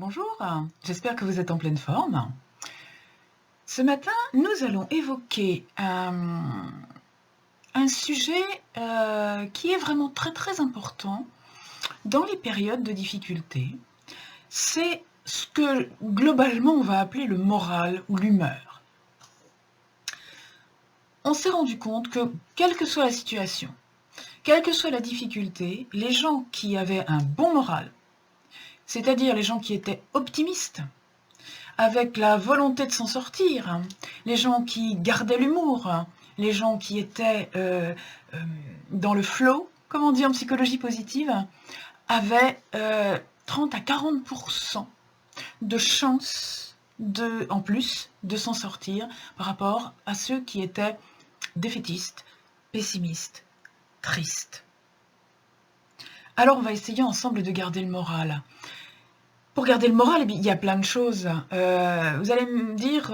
Bonjour, j'espère que vous êtes en pleine forme. Ce matin, nous allons évoquer un sujet qui est vraiment très très important dans les périodes de difficulté. C'est ce que globalement on va appeler le moral ou l'humeur. On s'est rendu compte que quelle que soit la situation, quelle que soit la difficulté, les gens qui avaient un bon moral, c'est-à-dire les gens qui étaient optimistes, avec la volonté de s'en sortir, les gens qui gardaient l'humour, les gens qui étaient dans le flow, comme on dit en psychologie positive, avaient 30 à 40% de chances en plus de s'en sortir par rapport à ceux qui étaient défaitistes, pessimistes, tristes. Alors on va essayer ensemble de garder le moral. Pour garder le moral, il y a plein de choses. Vous allez me dire,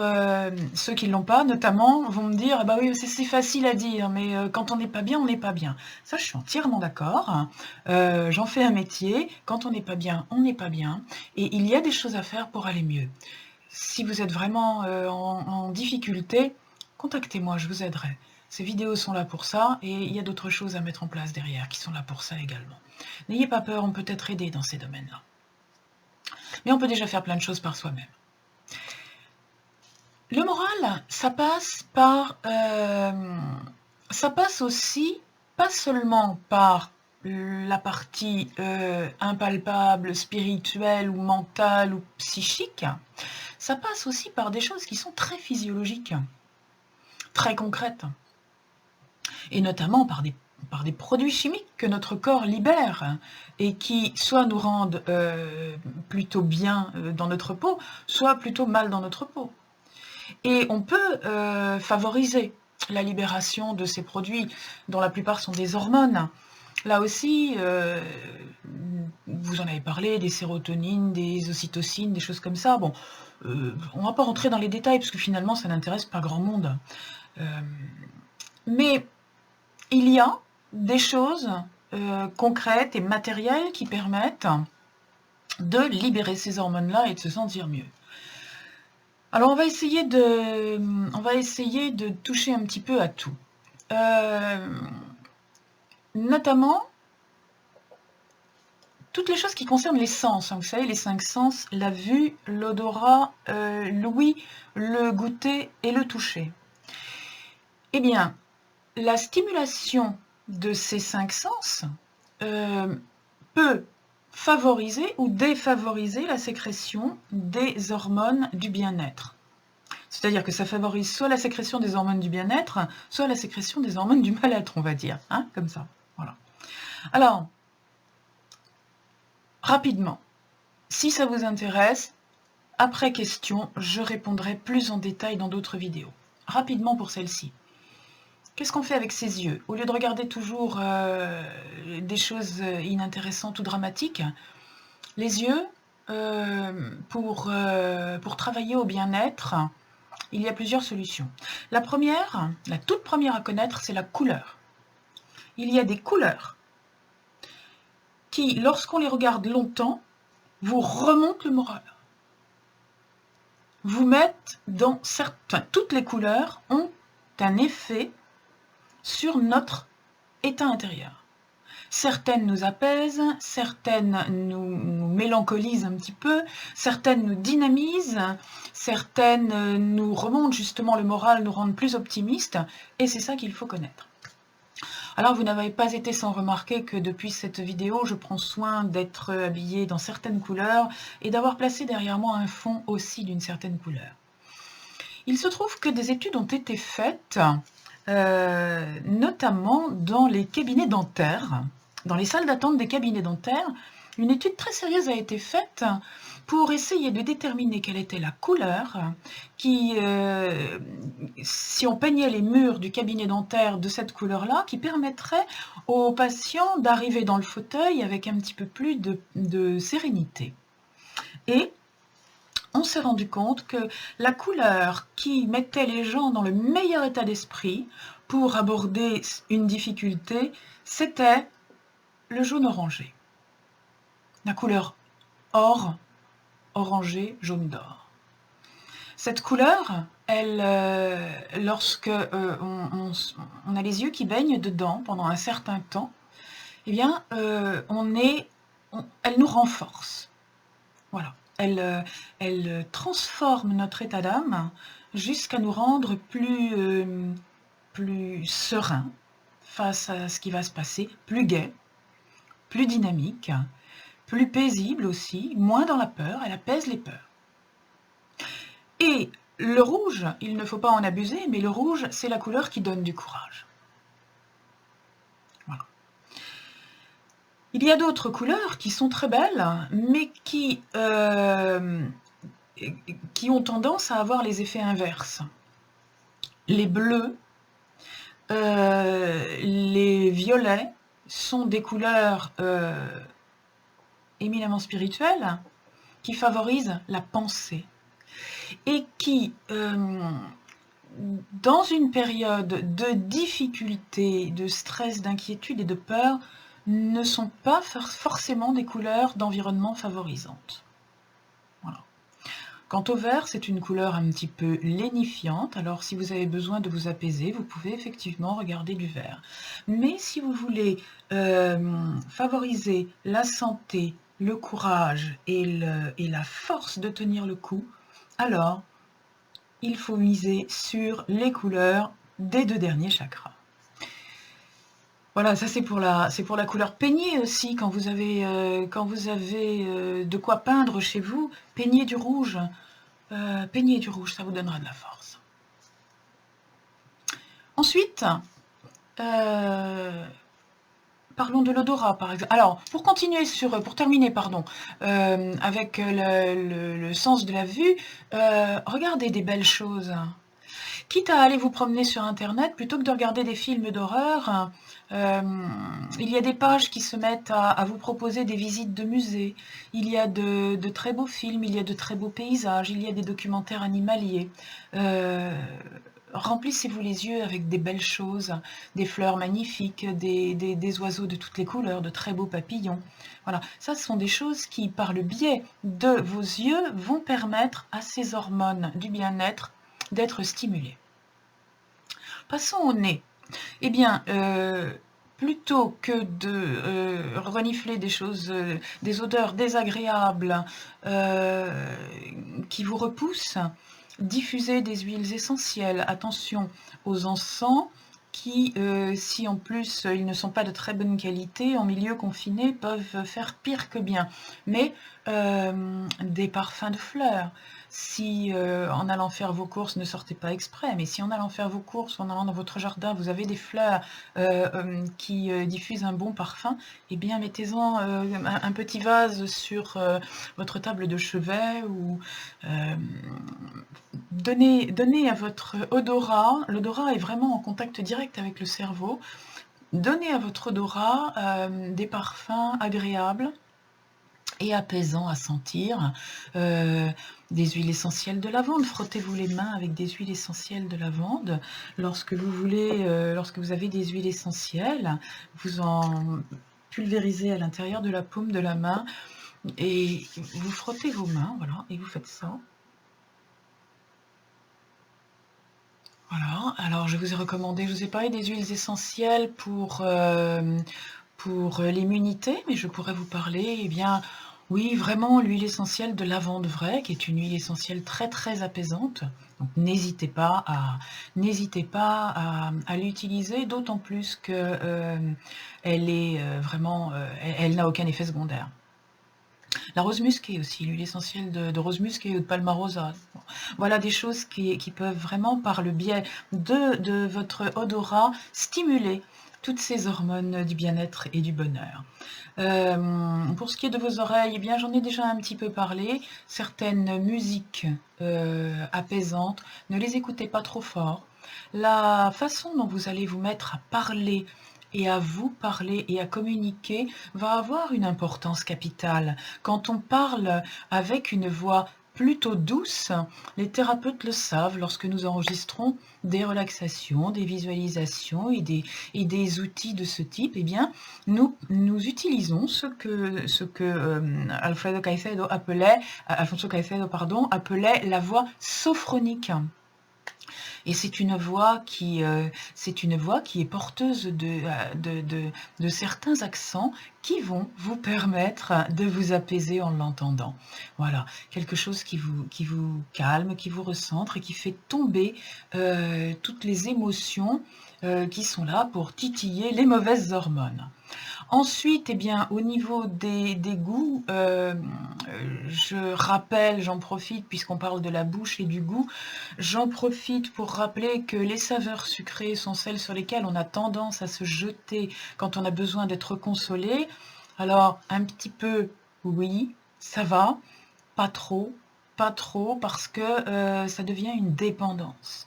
ceux qui ne l'ont pas notamment, vont me dire: «Ah bah oui, c'est facile à dire, mais quand on n'est pas bien, on n'est pas bien». Ça, je suis entièrement d'accord. J'en fais un métier. Quand on n'est pas bien, on n'est pas bien. Et il y a des choses à faire pour aller mieux. Si vous êtes vraiment en difficulté, contactez-moi, je vous aiderai. Ces vidéos sont là pour ça et il y a d'autres choses à mettre en place derrière qui sont là pour ça également. N'ayez pas peur, on peut être aidé dans ces domaines-là. Mais on peut déjà faire plein de choses par soi-même. Le moral, ça passe aussi, pas seulement par la partie impalpable, spirituelle ou mentale ou psychique, ça passe aussi par des choses qui sont très physiologiques, très concrètes, et notamment par des produits chimiques que notre corps libère et qui soit nous rendent plutôt bien dans notre peau, soit plutôt mal dans notre peau. Et on peut favoriser la libération de ces produits, dont la plupart sont des hormones. Là aussi, vous en avez parlé, des sérotonines, des ocytocines, des choses comme ça. Bon, on ne va pas rentrer dans les détails, parce que finalement, ça n'intéresse pas grand monde. Mais il y a des choses concrètes et matérielles qui permettent de libérer ces hormones-là et de se sentir mieux. Alors on va essayer de toucher un petit peu à tout. Notamment, toutes les choses qui concernent les sens. Vous savez, les 5 sens, la vue, l'odorat, l'ouïe, le goûter et le toucher. Eh bien, la stimulation de ces 5 sens peut favoriser ou défavoriser la sécrétion des hormones du bien-être. C'est-à-dire que ça favorise soit la sécrétion des hormones du bien-être, soit la sécrétion des hormones du mal-être, on va dire, hein, comme ça. Voilà. Alors, rapidement, si ça vous intéresse, après question, je répondrai plus en détail dans d'autres vidéos. Rapidement pour celle-ci. Qu'est-ce qu'on fait avec ses yeux? Au lieu de regarder toujours des choses inintéressantes ou dramatiques, les yeux, pour travailler au bien-être, il y a plusieurs solutions. La toute première à connaître, c'est la couleur. Il y a des couleurs qui, lorsqu'on les regarde longtemps, vous remontent le moral. Vous mettent dans toutes les couleurs ont un effet sur notre état intérieur. Certaines nous apaisent, certaines nous mélancolisent un petit peu, certaines nous dynamisent, certaines nous remontent justement le moral, nous rendent plus optimistes, et c'est ça qu'il faut connaître. Alors vous n'avez pas été sans remarquer que depuis cette vidéo, je prends soin d'être habillée dans certaines couleurs et d'avoir placé derrière moi un fond aussi d'une certaine couleur. Il se trouve que des études ont été faites, notamment dans les cabinets dentaires, dans les salles d'attente des cabinets dentaires. Une étude très sérieuse a été faite pour essayer de déterminer quelle était la couleur qui, si on peignait les murs du cabinet dentaire de cette couleur-là, qui permettrait aux patients d'arriver dans le fauteuil avec un petit peu plus de sérénité. Et on s'est rendu compte que la couleur qui mettait les gens dans le meilleur état d'esprit pour aborder une difficulté, c'était le jaune orangé. La couleur or, orangé, jaune d'or. Cette couleur, elle, lorsque on a les yeux qui baignent dedans pendant un certain temps, eh bien, elle nous renforce. Voilà. Elle transforme notre état d'âme jusqu'à nous rendre plus serein face à ce qui va se passer, plus gai, plus dynamique, plus paisible aussi, moins dans la peur, elle apaise les peurs. Et le rouge, il ne faut pas en abuser, mais le rouge, c'est la couleur qui donne du courage. Voilà. Il y a d'autres couleurs qui sont très belles, mais qui ont tendance à avoir les effets inverses. Les bleus, les violets sont des couleurs éminemment spirituelles qui favorisent la pensée et qui, dans une période de difficulté, de stress, d'inquiétude et de peur, ne sont pas forcément des couleurs d'environnement favorisantes. Voilà. Quant au vert, c'est une couleur un petit peu lénifiante, alors si vous avez besoin de vous apaiser, vous pouvez effectivement regarder du vert. Mais si vous voulez favoriser la santé, le courage et la force de tenir le coup, alors il faut miser sur les couleurs des 2 derniers chakras. Voilà, ça c'est pour la couleur. Peignez aussi quand vous avez de quoi peindre chez vous, peignez du rouge. Peignez du rouge, ça vous donnera de la force. Ensuite, parlons de l'odorat, par exemple. Alors, pour terminer, avec le sens de la vue, regardez des belles choses. Quitte à aller vous promener sur Internet, plutôt que de regarder des films d'horreur, il y a des pages qui se mettent à vous proposer des visites de musées. Il y a de très beaux films, il y a de très beaux paysages, il y a des documentaires animaliers. Remplissez-vous les yeux avec des belles choses, des fleurs magnifiques, des oiseaux de toutes les couleurs, de très beaux papillons. Voilà, ça ce sont des choses qui, par le biais de vos yeux, vont permettre à ces hormones du bien-être d'être stimulées. Passons au nez. Eh bien, plutôt que de renifler des choses, des odeurs désagréables qui vous repoussent, diffusez des huiles essentielles. Attention aux encens qui, si en plus ils ne sont pas de très bonne qualité, en milieu confiné, peuvent faire pire que bien. Mais des parfums de fleurs. Si en allant faire vos courses, ne sortez pas exprès, mais si en allant faire vos courses, en allant dans votre jardin, vous avez des fleurs qui diffusent un bon parfum, eh bien mettez-en un petit vase sur votre table de chevet ou donnez à votre odorat, l'odorat est vraiment en contact direct avec le cerveau, donnez à votre odorat des parfums agréables et apaisant à sentir, des huiles essentielles de lavande. Frottez-vous les mains avec des huiles essentielles de lavande. Lorsque vous avez des huiles essentielles, vous en pulvérisez à l'intérieur de la paume de la main et vous frottez vos mains, voilà, et vous faites ça. Voilà, alors je vous ai recommandé, je vous ai parlé des huiles essentielles pour l'immunité, mais je pourrais vous parler, eh bien, oui, vraiment l'huile essentielle de lavande vraie, qui est une huile essentielle très très apaisante. Donc n'hésitez pas à l'utiliser, d'autant plus que elle est elle n'a aucun effet secondaire. La rose musquée aussi, l'huile essentielle de rose musquée ou de palmarosa. Bon, voilà des choses qui peuvent vraiment, par le biais de votre odorat, stimuler toutes ces hormones du bien-être et du bonheur. Pour ce qui est de vos oreilles, eh bien, j'en ai déjà un petit peu parlé. Certaines musiques apaisantes, ne les écoutez pas trop fort. La façon dont vous allez vous mettre à parler et à vous parler et à communiquer va avoir une importance capitale. Quand on parle avec une voix plutôt douce. Les thérapeutes le savent lorsque nous enregistrons des relaxations, des visualisations et des outils de ce type. Eh bien, nous utilisons ce que Alfonso Caicedo, appelait la voix sophronique. Et c'est une voix qui est porteuse de certains accents qui vont vous permettre de vous apaiser en l'entendant. Voilà, quelque chose qui vous calme, qui vous recentre et qui fait tomber toutes les émotions qui sont là pour titiller les mauvaises hormones. Ensuite, eh bien, au niveau des goûts, je rappelle, j'en profite puisqu'on parle de la bouche et du goût, j'en profite pour rappeler que les saveurs sucrées sont celles sur lesquelles on a tendance à se jeter quand on a besoin d'être consolé. Alors, un petit peu, oui, ça va, pas trop, parce que ça devient une dépendance.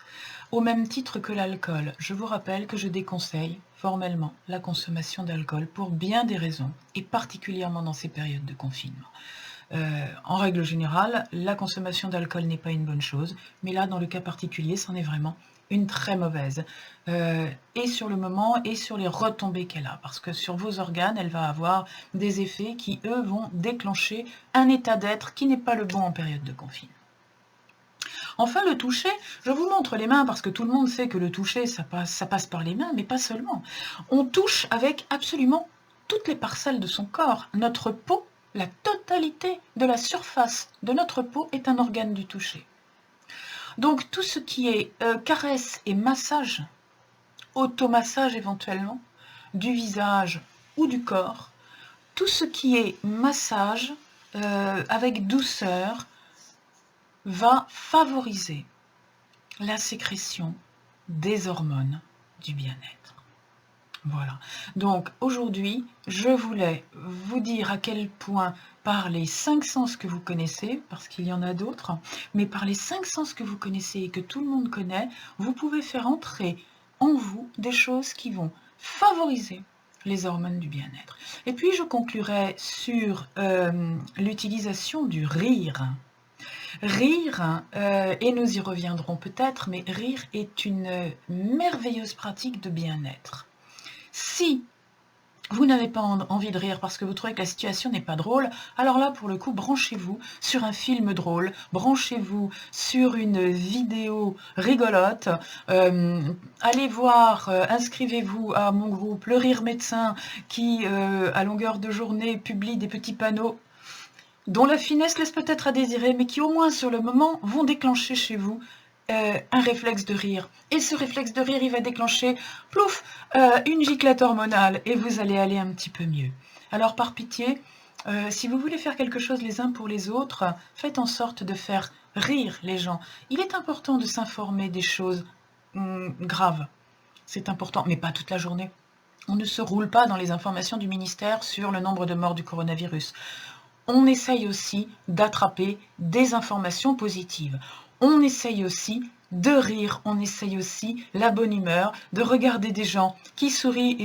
Au même titre que l'alcool, je vous rappelle que je déconseille formellement la consommation d'alcool pour bien des raisons, et particulièrement dans ces périodes de confinement. En règle générale, la consommation d'alcool n'est pas une bonne chose, mais là, dans le cas particulier, c'en est vraiment une très mauvaise. Et sur le moment, et sur les retombées qu'elle a, parce que sur vos organes, elle va avoir des effets qui, eux, vont déclencher un état d'être qui n'est pas le bon en période de confinement. Enfin, le toucher, je vous montre les mains parce que tout le monde sait que le toucher, ça passe par les mains, mais pas seulement. On touche avec absolument toutes les parcelles de son corps. Notre peau, la totalité de la surface de notre peau est un organe du toucher. Donc tout ce qui est caresse et massage, automassage éventuellement, du visage ou du corps, tout ce qui est massage avec douceur, va favoriser la sécrétion des hormones du bien-être. Voilà. Donc aujourd'hui, je voulais vous dire à quel point par les 5 sens que vous connaissez, parce qu'il y en a d'autres, mais par les 5 sens que vous connaissez et que tout le monde connaît, vous pouvez faire entrer en vous des choses qui vont favoriser les hormones du bien-être. Et puis je conclurai sur l'utilisation du rire. Rire, et nous y reviendrons peut-être, mais rire est une merveilleuse pratique de bien-être. Si vous n'avez pas envie de rire parce que vous trouvez que la situation n'est pas drôle, alors là, pour le coup, branchez-vous sur un film drôle, branchez-vous sur une vidéo rigolote, allez voir, inscrivez-vous à mon groupe Le Rire Médecin qui, à longueur de journée, publie des petits panneaux dont la finesse laisse peut-être à désirer, mais qui au moins sur le moment vont déclencher chez vous un réflexe de rire. Et ce réflexe de rire, il va déclencher, plouf, une giclette hormonale, et vous allez aller un petit peu mieux. Alors par pitié, si vous voulez faire quelque chose les uns pour les autres, faites en sorte de faire rire les gens. Il est important de s'informer des choses graves. C'est important, mais pas toute la journée. On ne se roule pas dans les informations du ministère sur le nombre de morts du coronavirus. On essaye aussi d'attraper des informations positives. On essaye aussi de rire, on essaye aussi la bonne humeur, de regarder des gens qui sourient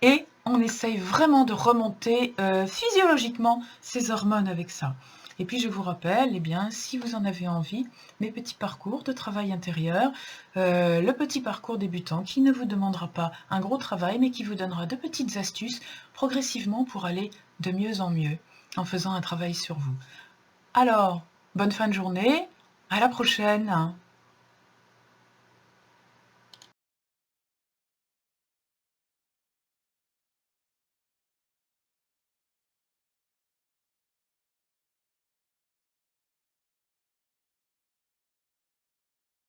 et on essaye vraiment de remonter physiologiquement ces hormones avec ça. Et puis je vous rappelle, eh bien, si vous en avez envie, mes petits parcours de travail intérieur, le petit parcours débutant qui ne vous demandera pas un gros travail, mais qui vous donnera de petites astuces progressivement pour aller de mieux en mieux en faisant un travail sur vous. Alors, bonne fin de journée, à la prochaine.